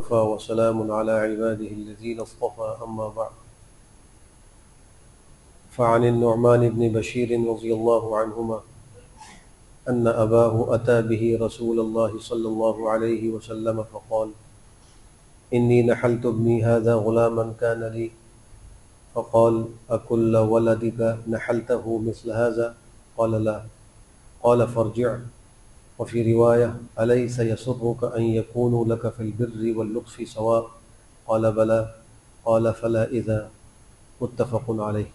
وكفى وسلام على عباده الذين اصطفى أما بعد. فعن النعمان بن بشير رضي الله عنهما أن أباه أتى به رسول الله صلى الله عليه وسلم فقال: إني نحلت ابني هذا غلاما كان لي. فقال: أكل ولدك نحلته مثل هذا؟ قال: لا. قال: فارجع. وفي رواية: أليس يسرك أن يكونوا لك في البر واللطف سواء؟ قال: بلى. قال: فلا إذا. متفق علیہ۔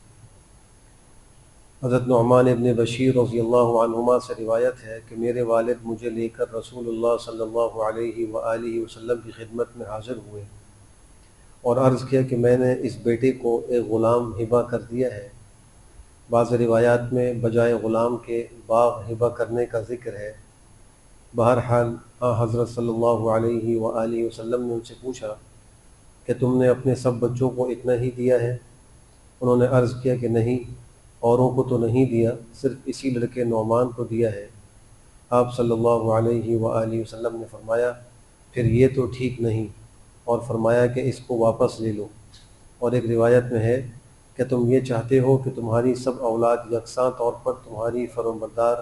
حضرت نعمان ابن بشیر رضی اللہ عنہما سے روایت ہے کہ میرے والد مجھے لے کر رسول اللہ صلی اللہ علیہ وآلہ وسلم کی خدمت میں حاضر ہوئے اور عرض کیا کہ میں نے اس بیٹے کو ایک غلام ہبہ کر دیا ہے۔ بعض روایات میں بجائے غلام کے باغ ہبہ کرنے کا ذکر ہے۔ بہرحال حضرت صلی اللہ علیہ وآلہ وسلم نے ان سے پوچھا کہ تم نے اپنے سب بچوں کو اتنا ہی دیا ہے؟ انہوں نے عرض کیا کہ نہیں، اوروں کو تو نہیں دیا، صرف اسی لڑکے نعمان کو دیا ہے۔ آپ صلی اللہ علیہ وآلہ وسلم نے فرمایا: پھر یہ تو ٹھیک نہیں، اور فرمایا کہ اس کو واپس لے لو۔ اور ایک روایت میں ہے کہ تم یہ چاہتے ہو کہ تمہاری سب اولاد یکساں طور پر تمہاری فرمانبردار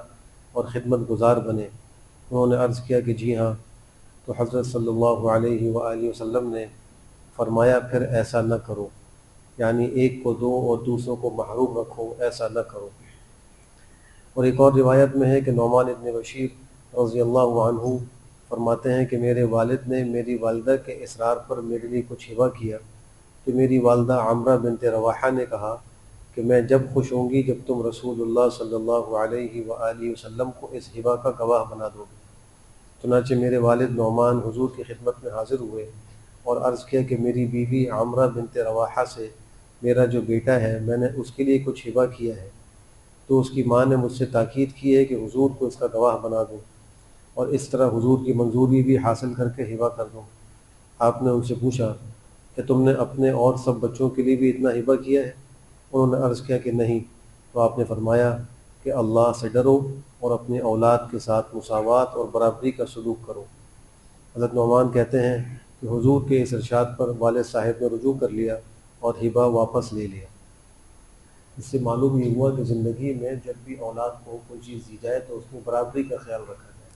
اور خدمت گزار بنے؟ انہوں نے عرض کیا کہ جی ہاں۔ تو حضرت صلی اللہ علیہ وآلہ وسلم نے فرمایا: پھر ایسا نہ کرو، یعنی ایک کو دو اور دوسروں کو محروم رکھو، ایسا نہ کرو۔ اور ایک اور روایت میں ہے کہ نعمان ابن بشیر رضی اللہ عنہ فرماتے ہیں کہ میرے والد نے میری والدہ کے اصرار پر میرے لیے کچھ ہبہ کیا، تو میری والدہ عامرہ بنت رواحہ نے کہا کہ میں جب خوش ہوں گی جب تم رسول اللہ صلی اللہ علیہ وآلہ وسلم کو اس ہبہ کا گواہ بنا دو گے۔ چنانچہ میرے والد نعمان حضور کی خدمت میں حاضر ہوئے اور عرض کیا کہ میری بیوی عامرہ بنت رواحہ سے میرا جو بیٹا ہے میں نے اس کے لیے کچھ ہبہ کیا ہے، تو اس کی ماں نے مجھ سے تاکید کی ہے کہ حضور کو اس کا گواہ بنا دو اور اس طرح حضور کی منظوری بھی حاصل کر کے ہبہ کر دو۔ آپ نے ان سے پوچھا کہ تم نے اپنے اور سب بچوں کے لیے بھی اتنا ہبہ کیا ہے؟ انہوں نے عرض کیا کہ نہیں۔ تو آپ نے فرمایا کہ اللہ سے ڈرو اور اپنے اولاد کے ساتھ مساوات اور برابری کا سلوک کرو۔ حضرت نعمان کہتے ہیں کہ حضور کے اس ارشاد پر والد صاحب نے رجوع کر لیا اور ہبہ واپس لے لیا۔ اس سے معلوم یہ ہوا کہ زندگی میں جب بھی اولاد کو کوئی چیز دی جائے تو اس میں برابری کا خیال رکھا جائے۔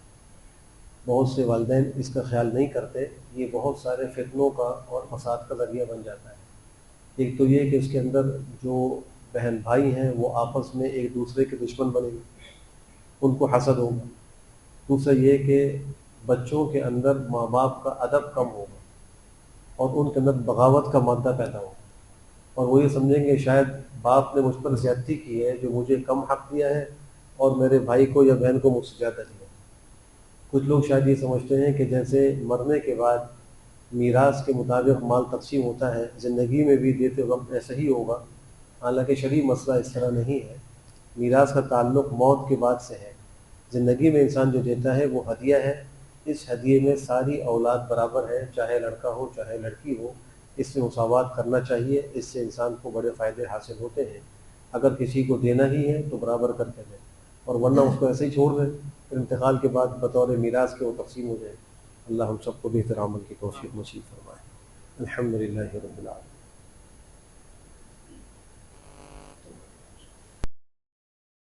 بہت سے والدین اس کا خیال نہیں کرتے، یہ بہت سارے فتنوں کا اور فساد کا ذریعہ بن جاتا ہے۔ ایک تو یہ کہ اس کے اندر جو بہن بھائی ہیں وہ آپس میں ایک دوسرے کے دشمن بنیں گے، ان کو حسد ہوگا۔ دوسرا یہ کہ بچوں کے اندر ماں باپ کا ادب کم ہوگا اور ان کے اندر بغاوت کا مادہ پیدا ہوگا، اور وہ یہ سمجھیں گے شاید باپ نے مجھ پر زیادتی کی ہے جو مجھے کم حق دیا ہے اور میرے بھائی کو یا بہن کو مجھ سے زیادہ دیا۔ کچھ لوگ شاید یہ سمجھتے ہیں کہ جیسے مرنے کے بعد میراث کے مطابق مال تقسیم ہوتا ہے، زندگی میں بھی دیتے وقت ایسا ہی ہوگا، حالانکہ شرعی مسئلہ اس طرح نہیں ہے۔ میراث کا تعلق موت کے بعد سے ہے۔ زندگی میں انسان جو دیتا ہے وہ ہدیہ ہے، اس ہدیے میں ساری اولاد برابر ہے، چاہے لڑکا ہو چاہے لڑکی ہو، اس سے مساوات کرنا چاہیے، اس سے انسان کو بڑے فائدے حاصل ہوتے ہیں۔ اگر کسی کو دینا ہی ہے تو برابر کر کے دیں، اور ورنہ اس کو ایسے ہی چھوڑ دیں، پھر انتقال کے بعد بطور میراث کے وہ تقسیم ہو جائے۔ اللہ ہم سب کو بہتر عمل کی توفیق نصیب فرمائے۔ الحمدللہ رب العالمین۔